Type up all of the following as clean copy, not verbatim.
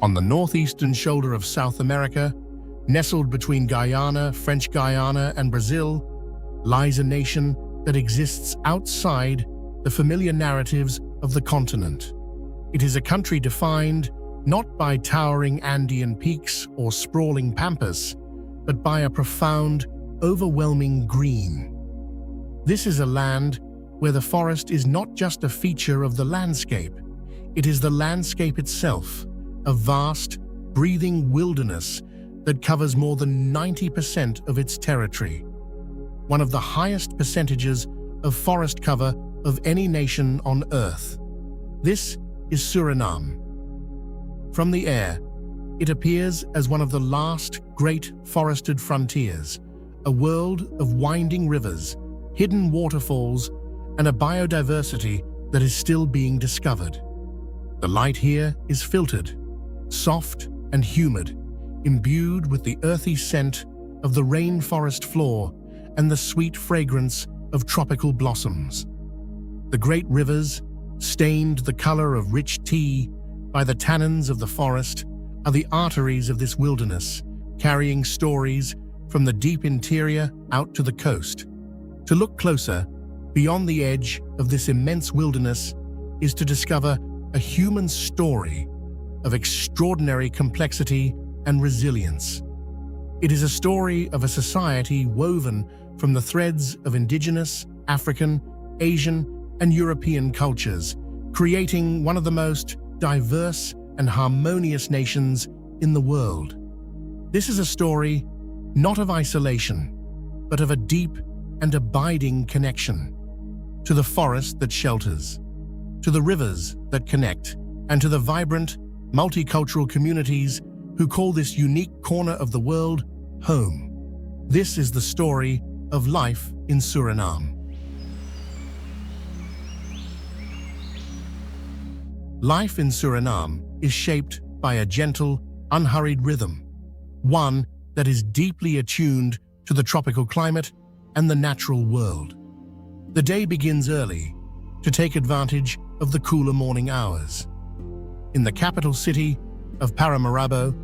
On the northeastern shoulder of South America, nestled between Guyana, French Guiana, and Brazil, lies a nation that exists outside the familiar narratives of the continent. It is a country defined not by towering Andean peaks or sprawling pampas, but by a profound, overwhelming green. This is a land where the forest is not just a feature of the landscape, it is the landscape itself, a vast, breathing wilderness that covers more than 90% of its territory, one of the highest percentages of forest cover of any nation on Earth. This is Suriname. From the air, it appears as one of the last great forested frontiers, a world of winding rivers, hidden waterfalls, and a biodiversity that is still being discovered. The light here is filtered, soft and humid, imbued with the earthy scent of the rainforest floor and the sweet fragrance of tropical blossoms. The great rivers, stained the color of rich tea by the tannins of the forest, are the arteries of this wilderness, carrying stories from the deep interior out to the coast. To look closer, beyond the edge of this immense wilderness, is to discover a human story of extraordinary complexity and resilience. It is a story of a society woven from the threads of indigenous, African, Asian, and European cultures, creating one of the most diverse and harmonious nations in the world. This is a story not of isolation, but of a deep and abiding connection to the forest that shelters, to the rivers that connect, and to the vibrant, multicultural communities who call this unique corner of the world home. This is the story of life in Suriname. Life in Suriname is shaped by a gentle, unhurried rhythm, one that is deeply attuned to the tropical climate and the natural world. The day begins early to take advantage of the cooler morning hours. In the capital city of Paramaribo,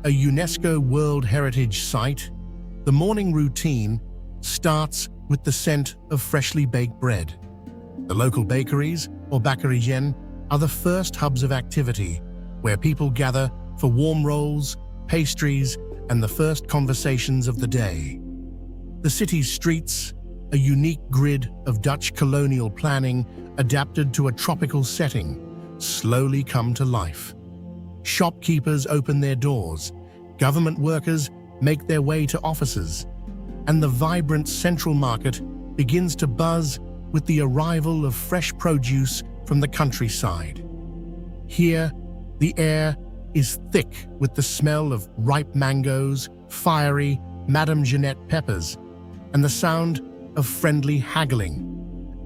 a UNESCO World Heritage Site, the morning routine starts with the scent of freshly baked bread. The local bakeries, or bakerijen, are the first hubs of activity, where people gather for warm rolls, pastries, and the first conversations of the day. The city's streets, a unique grid of Dutch colonial planning adapted to a tropical setting, slowly come to life. Shopkeepers open their doors, government workers make their way to offices, and the vibrant central market begins to buzz with the arrival of fresh produce from the countryside. Here, the air is thick with the smell of ripe mangoes, fiery Madame Jeanette peppers, and the sound of friendly haggling,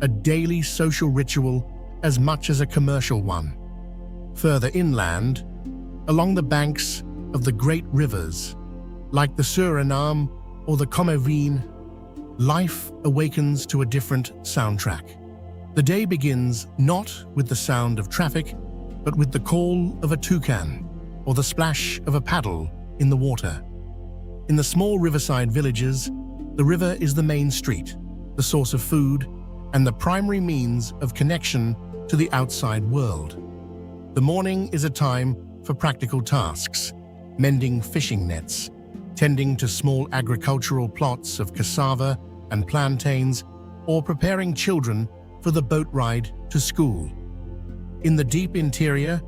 a daily social ritual as much as a commercial one. Further inland, along the banks of the great rivers, like the Suriname or the Cuisine, life awakens to a different soundtrack. The day begins not with the sound of traffic, but with the call of a toucan or the splash of a paddle in the water. In the small riverside villages, the river is the main street, the source of food, and the primary means of connection to the outside world. The morning is a time for practical tasks, mending fishing nets, tending to small agricultural plots of cassava and plantains, or preparing children for the boat ride to school. In the deep interior,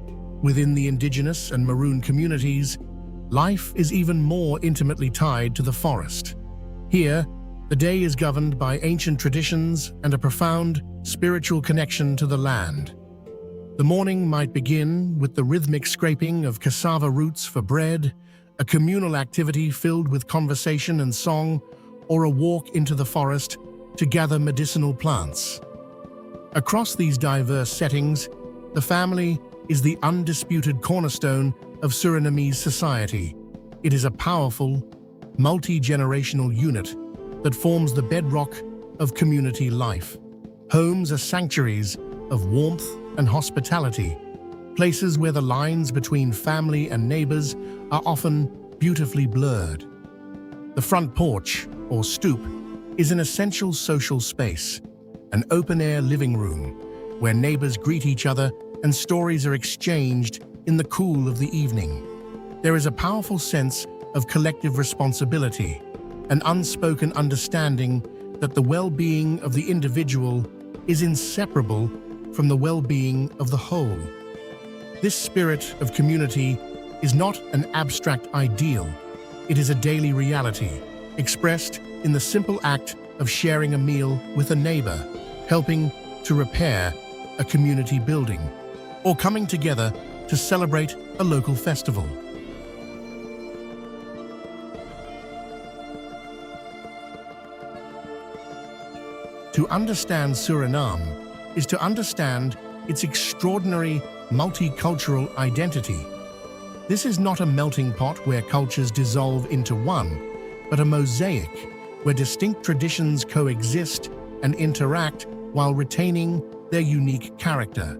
within the indigenous and maroon communities, life is even more intimately tied to the forest. Here, the day is governed by ancient traditions and a profound spiritual connection to the land. The morning might begin with the rhythmic scraping of cassava roots for bread, a communal activity filled with conversation and song, or a walk into the forest to gather medicinal plants. Across these diverse settings, the family is the undisputed cornerstone of Surinamese society. It is a powerful, multi-generational unit that forms the bedrock of community life. Homes are sanctuaries of warmth and hospitality, places where the lines between family and neighbors are often beautifully blurred. The front porch, or stoop, is an essential social space, an open-air living room where neighbors greet each other and stories are exchanged in the cool of the evening. There is a powerful sense of collective responsibility, an unspoken understanding that the well-being of the individual is inseparable from the well-being of the whole. This spirit of community is not an abstract ideal. It is a daily reality, expressed in the simple act of sharing a meal with a neighbor, helping to repair a community building, or coming together to celebrate a local festival. To understand Suriname is to understand its extraordinary multicultural identity. This is not a melting pot where cultures dissolve into one, but a mosaic where distinct traditions coexist and interact while retaining their unique character.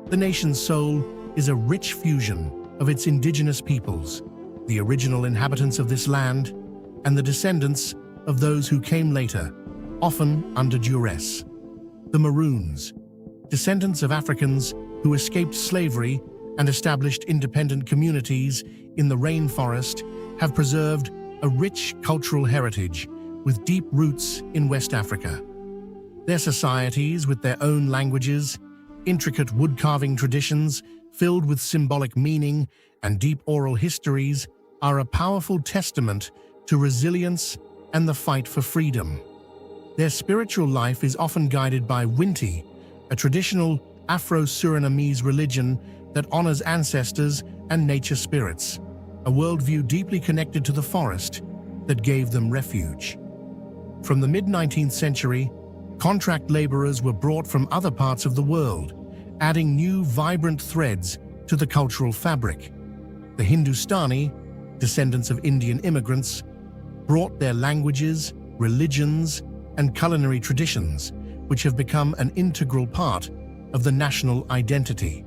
The nation's soul is a rich fusion of its indigenous peoples, the original inhabitants of this land, and the descendants of those who came later, often under duress. The Maroons, descendants of Africans who escaped slavery and established independent communities in the rainforest, have preserved a rich cultural heritage with deep roots in West Africa. Their societies, with their own languages, intricate wood-carving traditions filled with symbolic meaning, and deep oral histories, are a powerful testament to resilience and the fight for freedom. Their spiritual life is often guided by Winti, a traditional Afro-Surinamese religion that honors ancestors and nature spirits, a worldview deeply connected to the forest that gave them refuge. From the mid-19th century, contract laborers were brought from other parts of the world, adding new vibrant threads to the cultural fabric. The Hindustani, descendants of Indian immigrants, brought their languages, religions, and culinary traditions, which have become an integral part of the national identity.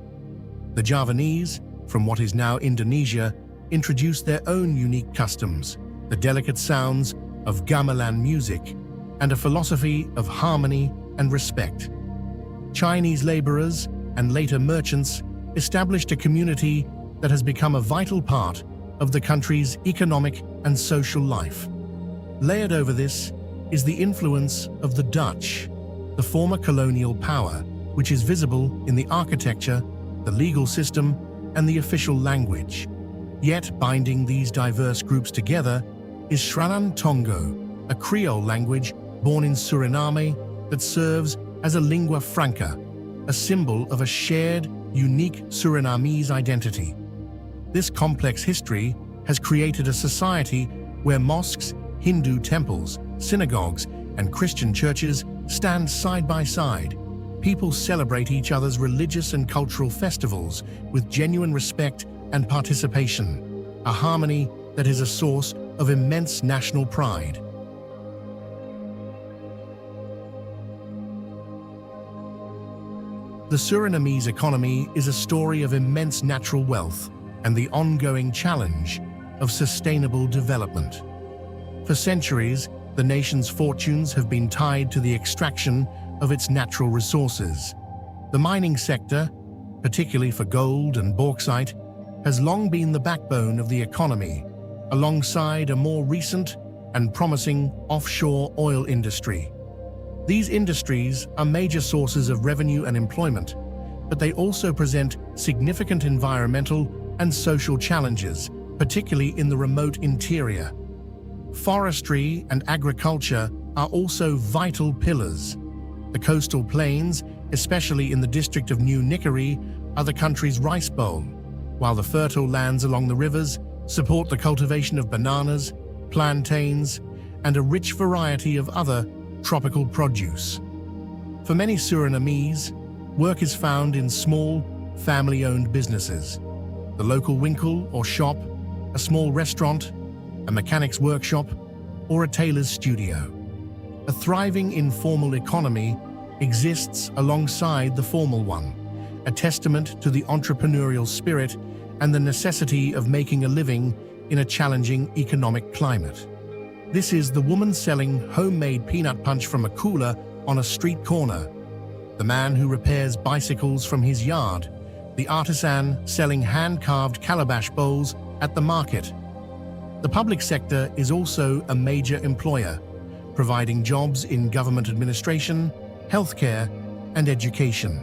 The Javanese, from what is now Indonesia, introduced their own unique customs, the delicate sounds of gamelan music, and a philosophy of harmony and respect. Chinese laborers and later merchants established a community that has become a vital part of the country's economic and social life. Layered over this is the influence of the Dutch, the former colonial power, which is visible in the architecture, the legal system, and the official language. Yet binding these diverse groups together is Sranan Tongo, a Creole language born in Suriname that serves as a lingua franca, a symbol of a shared, unique Surinamese identity. This complex history has created a society where mosques, Hindu temples, synagogues, and Christian churches stand side by side. People celebrate each other's religious and cultural festivals with genuine respect and participation, a harmony that is a source of immense national pride. The Surinamese economy is a story of immense natural wealth and the ongoing challenge of sustainable development. For centuries, the nation's fortunes have been tied to the extraction of its natural resources. The mining sector, particularly for gold and bauxite, has long been the backbone of the economy, alongside a more recent and promising offshore oil industry. These industries are major sources of revenue and employment, but they also present significant environmental and social challenges, particularly in the remote interior. Forestry and agriculture are also vital pillars. The coastal plains, especially in the district of New Nickerie, are the country's rice bowl, while the fertile lands along the rivers support the cultivation of bananas, plantains, and a rich variety of other tropical produce. For many Surinamese, work is found in small, family-owned businesses. The local winkle or shop, a small restaurant, a mechanic's workshop, or a tailor's studio. A thriving informal economy exists alongside the formal one, a testament to the entrepreneurial spirit and the necessity of making a living in a challenging economic climate. This is the woman selling homemade peanut punch from a cooler on a street corner, the man who repairs bicycles from his yard, the artisan selling hand-carved calabash bowls at the market. The public sector is also a major employer, providing jobs in government administration, healthcare, and education.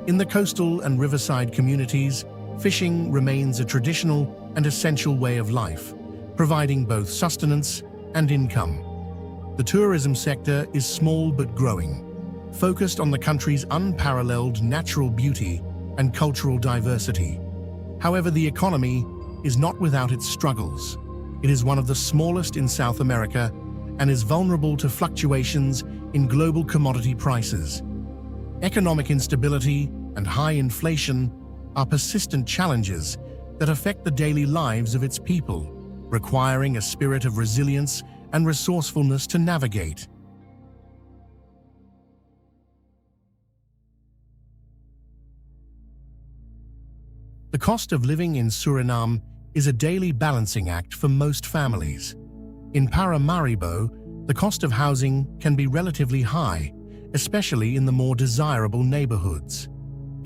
In the coastal and riverside communities, fishing remains a traditional and essential way of life, providing both sustenance and income. The tourism sector is small but growing, focused on the country's unparalleled natural beauty and cultural diversity. However, the economy is not without its struggles. It is one of the smallest in South America and is vulnerable to fluctuations in global commodity prices. Economic instability and high inflation are persistent challenges that affect the daily lives of its people, requiring a spirit of resilience and resourcefulness to navigate. The cost of living in Suriname is a daily balancing act for most families. In Paramaribo, the cost of housing can be relatively high, especially in the more desirable neighborhoods.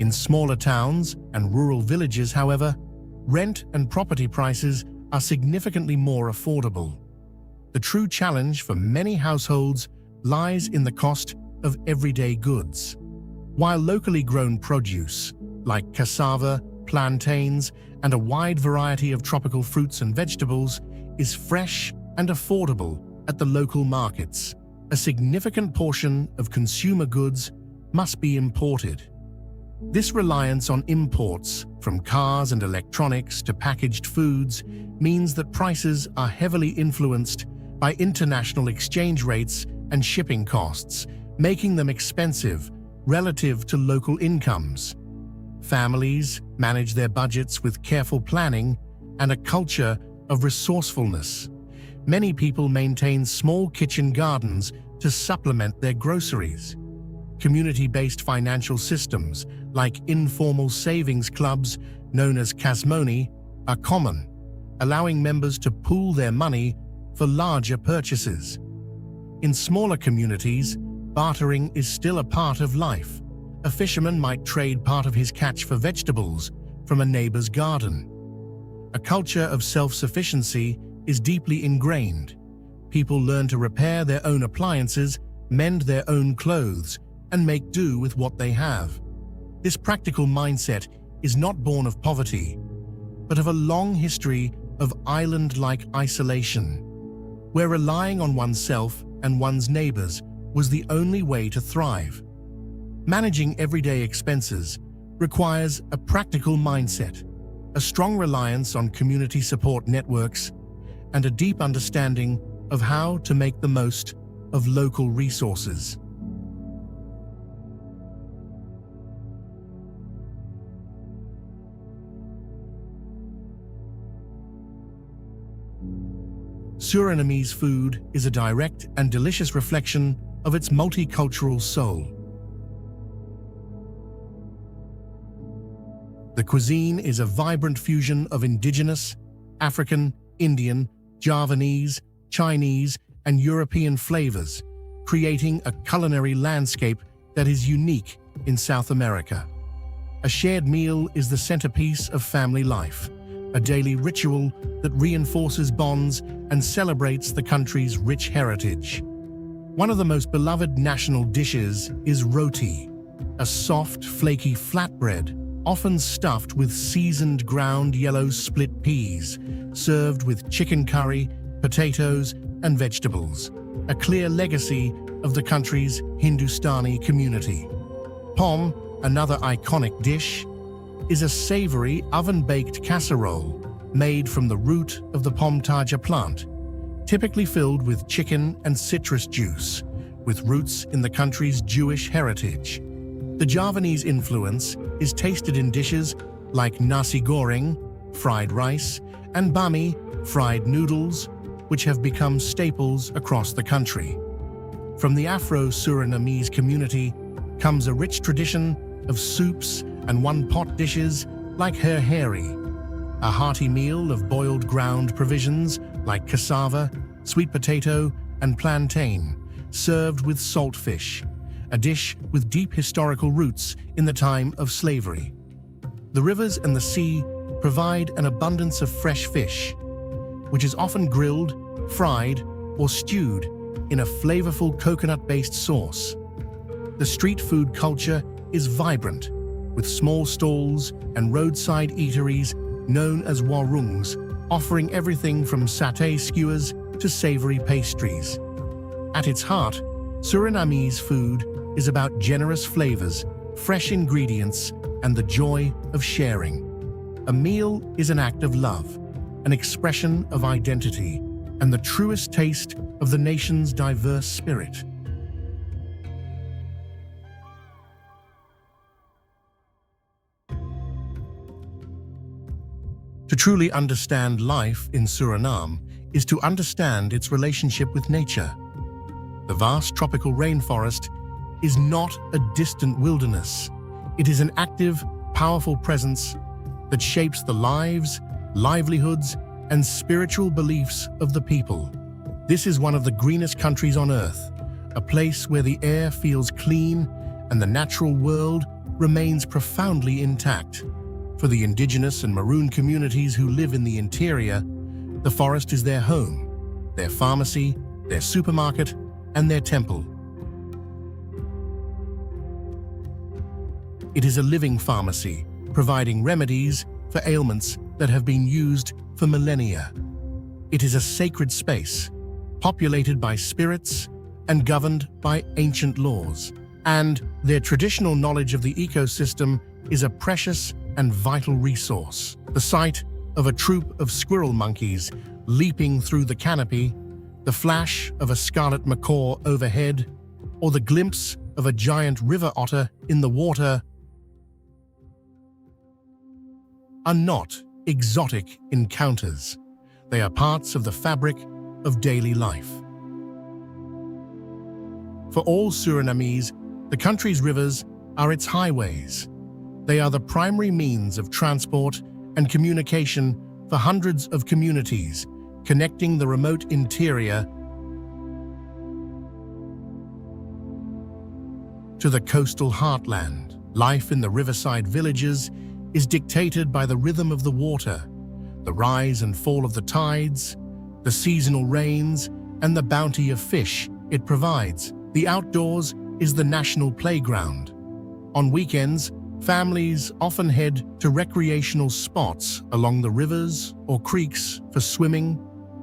In smaller towns and rural villages, however, rent and property prices are significantly more affordable. The true challenge for many households lies in the cost of everyday goods. While locally grown produce, like cassava, plantains, and a wide variety of tropical fruits and vegetables, is fresh and affordable at the local markets, a significant portion of consumer goods must be imported. This reliance on imports, from cars and electronics to packaged foods, means that prices are heavily influenced by international exchange rates and shipping costs, making them expensive relative to local incomes. Families manage their budgets with careful planning and a culture of resourcefulness. Many people maintain small kitchen gardens to supplement their groceries. Community-based financial systems, like informal savings clubs known as Casmoni, are common, allowing members to pool their money for larger purchases. In smaller communities, bartering is still a part of life. A fisherman might trade part of his catch for vegetables from a neighbor's garden. A culture of self-sufficiency is deeply ingrained. People learn to repair their own appliances, mend their own clothes, and make do with what they have. This practical mindset is not born of poverty, but of a long history of island-like isolation, where relying on oneself and one's neighbors was the only way to thrive. Managing everyday expenses requires a practical mindset, a strong reliance on community support networks, and a deep understanding of how to make the most of local resources. Surinamese food is a direct and delicious reflection of its multicultural soul. The cuisine is a vibrant fusion of indigenous, African, Indian, Javanese, Chinese, and European flavors, creating a culinary landscape that is unique in South America. A shared meal is the centerpiece of family life, a daily ritual that reinforces bonds and celebrates the country's rich heritage. One of the most beloved national dishes is roti, a soft, flaky flatbread, often stuffed with seasoned ground yellow split peas, served with chicken curry, potatoes, and vegetables, a clear legacy of the country's Hindustani community. Pom, another iconic dish, is a savory oven-baked casserole made from the root of the pomtaja plant, typically filled with chicken and citrus juice, with roots in the country's Jewish heritage. The Javanese influence is tasted in dishes like nasi goreng, fried rice, and bami, fried noodles, which have become staples across the country. From the Afro-Surinamese community comes a rich tradition of soups and one-pot dishes like heri, a hearty meal of boiled ground provisions like cassava, sweet potato, and plantain, served with saltfish, a dish with deep historical roots in the time of slavery. The rivers and the sea provide an abundance of fresh fish, which is often grilled, fried, or stewed in a flavorful coconut-based sauce. The street food culture is vibrant, with small stalls and roadside eateries known as warungs, offering everything from satay skewers to savory pastries. At its heart, Surinamese food is about generous flavors, fresh ingredients, and the joy of sharing. A meal is an act of love, an expression of identity, and the truest taste of the nation's diverse spirit. To truly understand life in Suriname is to understand its relationship with nature. The vast tropical rainforest is not a distant wilderness. It is an active, powerful presence that shapes the lives, livelihoods, and spiritual beliefs of the people. This is one of the greenest countries on Earth, a place where the air feels clean and the natural world remains profoundly intact. For the indigenous and maroon communities who live in the interior, the forest is their home, their pharmacy, their supermarket, and their temple. It is a living pharmacy, providing remedies for ailments that have been used for millennia. It is a sacred space, populated by spirits and governed by ancient laws. And their traditional knowledge of the ecosystem is a precious and vital resource. The sight of a troop of squirrel monkeys leaping through the canopy, the flash of a scarlet macaw overhead, or the glimpse of a giant river otter in the water are not exotic encounters. They are parts of the fabric of daily life. For all Surinamese, the country's rivers are its highways. They are the primary means of transport and communication for hundreds of communities, connecting the remote interior to the coastal heartland. Life in the riverside villages is dictated by the rhythm of the water, the rise and fall of the tides, the seasonal rains, and the bounty of fish it provides. The outdoors is the national playground. On weekends, families often head to recreational spots along the rivers or creeks for swimming,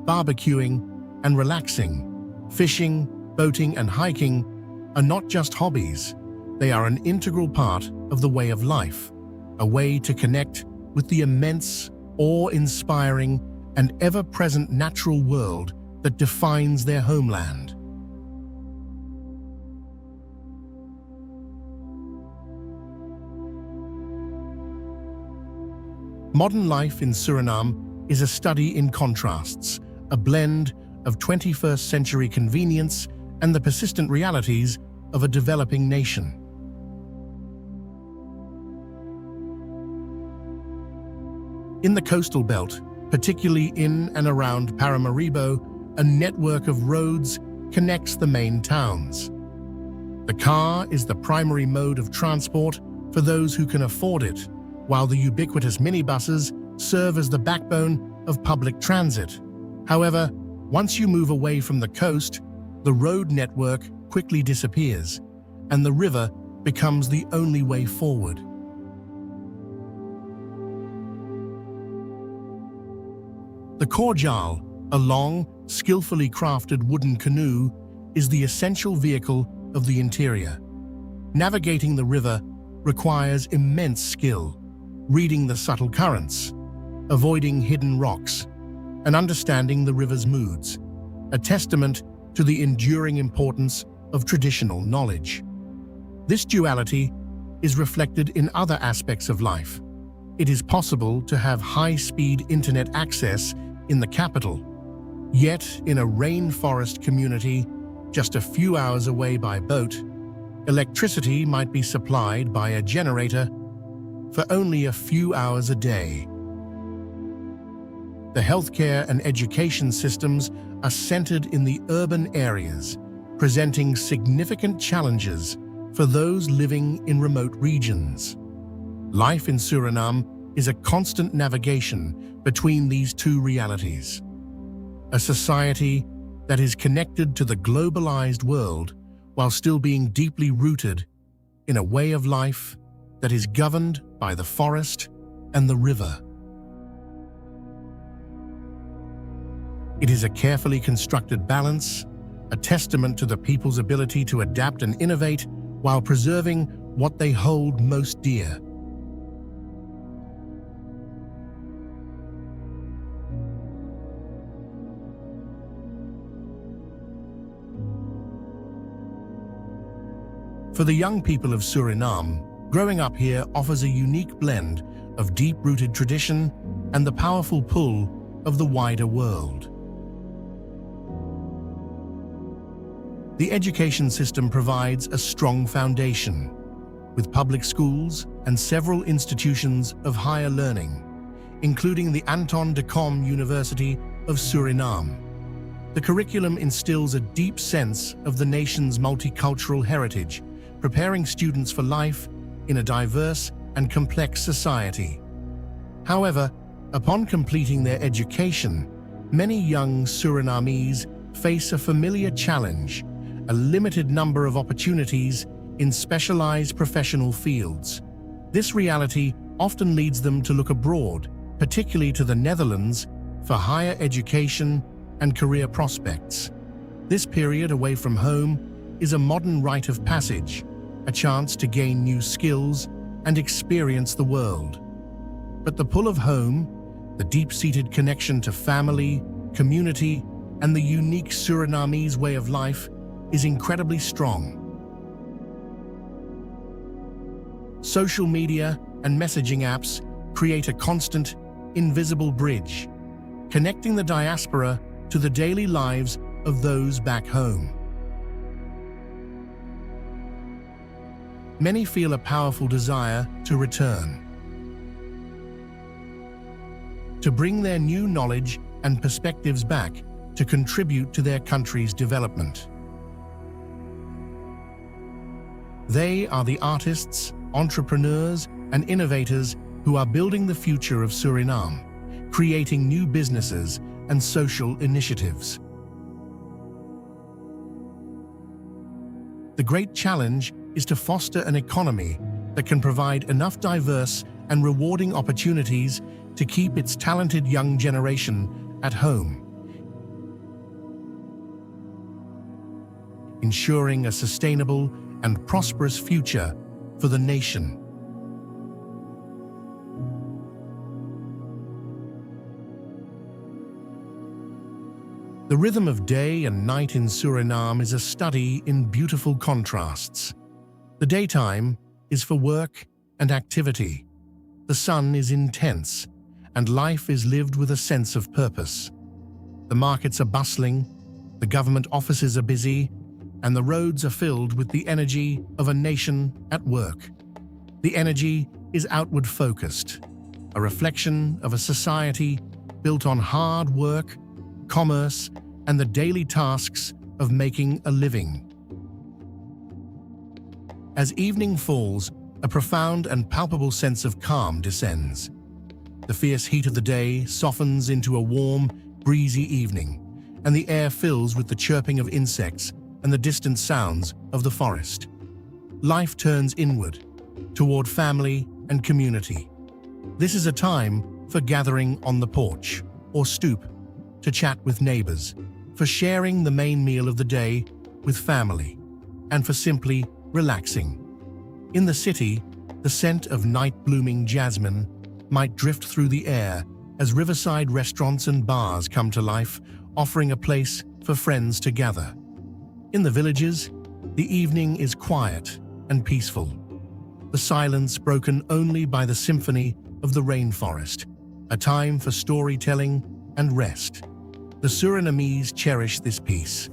barbecuing, and relaxing. Fishing, boating, and hiking are not just hobbies. They are an integral part of the way of life, a way to connect with the immense, awe-inspiring, and ever-present natural world that defines their homeland. Modern life in Suriname is a study in contrasts, a blend of 21st century convenience and the persistent realities of a developing nation. In the coastal belt, particularly in and around Paramaribo, a network of roads connects the main towns. The car is the primary mode of transport for those who can afford it, while the ubiquitous minibuses serve as the backbone of public transit. However, once you move away from the coast, the road network quickly disappears, and the river becomes the only way forward. The korjal, a long, skillfully crafted wooden canoe, is the essential vehicle of the interior. Navigating the river requires immense skill, reading the subtle currents, avoiding hidden rocks, and understanding the river's moods, a testament to the enduring importance of traditional knowledge. This duality is reflected in other aspects of life. It is possible to have high-speed internet access in the capital, yet in a rainforest community just a few hours away by boat, electricity might be supplied by a generator for only a few hours a day. The healthcare and education systems are centered in the urban areas, presenting significant challenges for those living in remote regions. Life in Suriname is a constant navigation between these two realities. A society that is connected to the globalized world while still being deeply rooted in a way of life that is governed by the forest and the river. It is a carefully constructed balance, a testament to the people's ability to adapt and innovate while preserving what they hold most dear. For the young people of Suriname, growing up here offers a unique blend of deep-rooted tradition and the powerful pull of the wider world. The education system provides a strong foundation, with public schools and several institutions of higher learning, including the Anton de Kom University of Suriname. The curriculum instills a deep sense of the nation's multicultural heritage, preparing students for life in a diverse and complex society. However, upon completing their education, many young Surinamese face a familiar challenge: a limited number of opportunities in specialized professional fields. This reality often leads them to look abroad, particularly to the Netherlands, for higher education and career prospects. This period away from home is a modern rite of passage, a chance to gain new skills and experience the world. But the pull of home, the deep-seated connection to family, community, and the unique Surinamese way of life is incredibly strong. Social media and messaging apps create a constant, invisible bridge, connecting the diaspora to the daily lives of those back home. Many feel a powerful desire to return, to bring their new knowledge and perspectives back to contribute to their country's development. They are the artists, entrepreneurs, and innovators who are building the future of Suriname, creating new businesses and social initiatives. The great challenge is to foster an economy that can provide enough diverse and rewarding opportunities to keep its talented young generation at home, ensuring a sustainable and prosperous future for the nation. The rhythm of day and night in Suriname is a study in beautiful contrasts. The daytime is for work and activity. The sun is intense, and life is lived with a sense of purpose. The markets are bustling, the government offices are busy, and the roads are filled with the energy of a nation at work. The energy is outward-focused, a reflection of a society built on hard work, commerce, and the daily tasks of making a living. As evening falls, a profound and palpable sense of calm descends. The fierce heat of the day softens into a warm, breezy evening, and the air fills with the chirping of insects and the distant sounds of the forest. Life turns inward, toward family and community. This is a time for gathering on the porch or stoop, to chat with neighbors, for sharing the main meal of the day with family, and for simply relaxing. In the city, the scent of night-blooming jasmine might drift through the air as riverside restaurants and bars come to life, offering a place for friends to gather. In the villages, the evening is quiet and peaceful, the silence broken only by the symphony of the rainforest, a time for storytelling and rest. The Surinamese cherish this peace.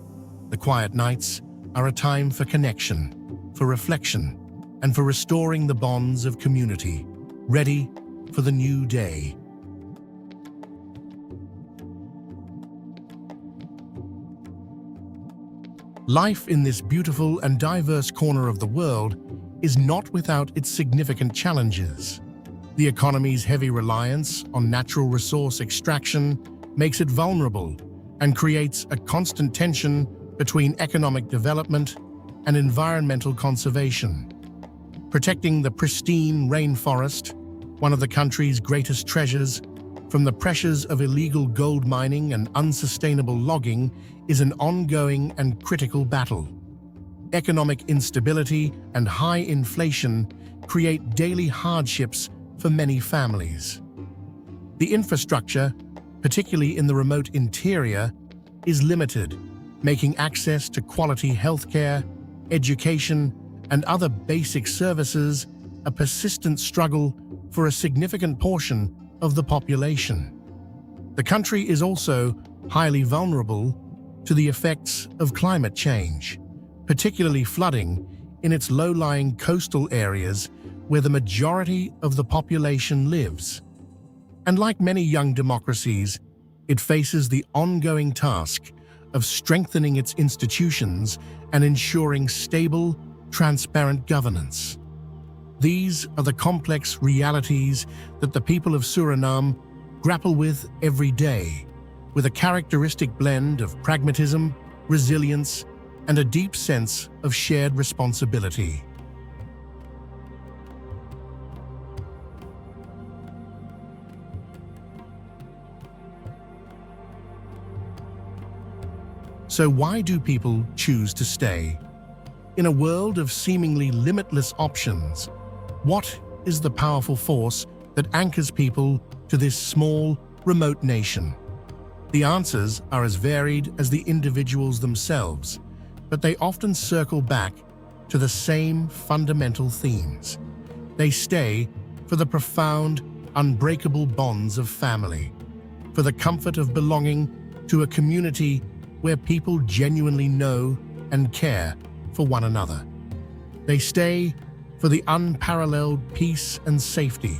The quiet nights are a time for connection, for reflection, and for restoring the bonds of community. ready for the new day. Life in this beautiful and diverse corner of the world is not without its significant challenges. The economy's heavy reliance on natural resource extraction makes it vulnerable and creates a constant tension between economic development and environmental conservation. Protecting the pristine rainforest, one of the country's greatest treasures, from the pressures of illegal gold mining and unsustainable logging is an ongoing and critical battle. Economic instability and high inflation create daily hardships for many families. The infrastructure, particularly in the remote interior, is limited, making access to quality healthcare, education, and other basic services a persistent struggle for a significant portion of the population. The country is also highly vulnerable to the effects of climate change, particularly flooding in its low-lying coastal areas where the majority of the population lives. And like many young democracies, it faces the ongoing task of strengthening its institutions and ensuring stable, transparent governance. These are the complex realities that the people of Suriname grapple with every day, with a characteristic blend of pragmatism, resilience, and a deep sense of shared responsibility. So why do people choose to stay? In a world of seemingly limitless options, what is the powerful force that anchors people to this small, remote nation? The answers are as varied as the individuals themselves, but they often circle back to the same fundamental themes. They stay for the profound, unbreakable bonds of family, for the comfort of belonging to a community where people genuinely know and care for one another. They stay for the unparalleled peace and safety,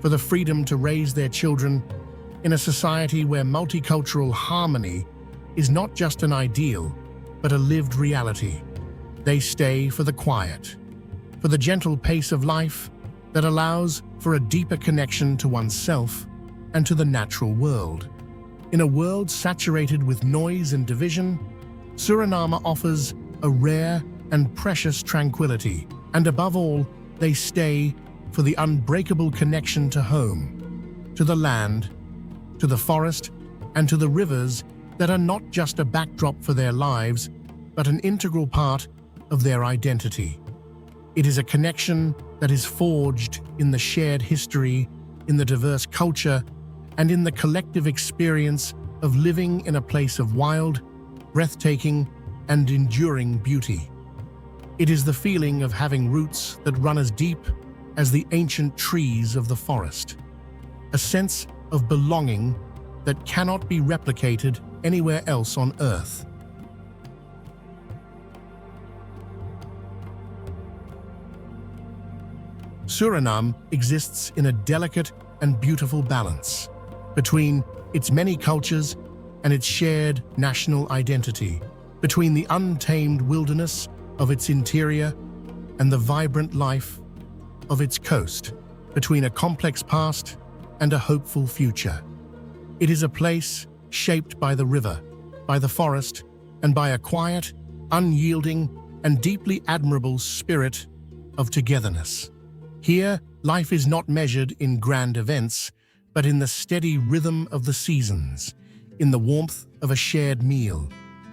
for the freedom to raise their children in a society where multicultural harmony is not just an ideal, but a lived reality. They stay for the quiet, for the gentle pace of life that allows for a deeper connection to oneself and to the natural world. In a world saturated with noise and division, Suriname offers a rare and precious tranquility, and above all, they stay for the unbreakable connection to home, to the land, to the forest, and to the rivers that are not just a backdrop for their lives, but an integral part of their identity. It is a connection that is forged in the shared history, in the diverse culture, and in the collective experience of living in a place of wild, breathtaking, and enduring beauty. It is the feeling of having roots that run as deep as the ancient trees of the forest, a sense of belonging that cannot be replicated anywhere else on Earth. Suriname exists in a delicate and beautiful balance between its many cultures and its shared national identity, between the untamed wilderness of its interior and the vibrant life of its coast, between a complex past and a hopeful future. It is a place shaped by the river, by the forest, and by a quiet, unyielding, and deeply admirable spirit of togetherness. Here, life is not measured in grand events, but in the steady rhythm of the seasons, in the warmth of a shared meal,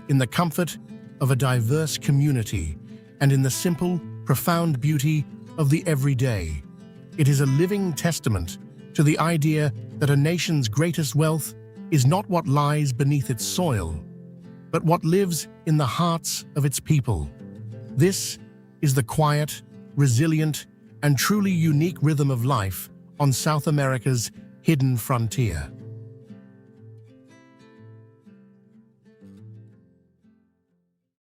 in the comfort of a diverse community, and in the simple, profound beauty of the everyday. It is a living testament to the idea that a nation's greatest wealth is not what lies beneath its soil, but what lives in the hearts of its people. This is the quiet, resilient, and truly unique rhythm of life on South America's hidden frontier.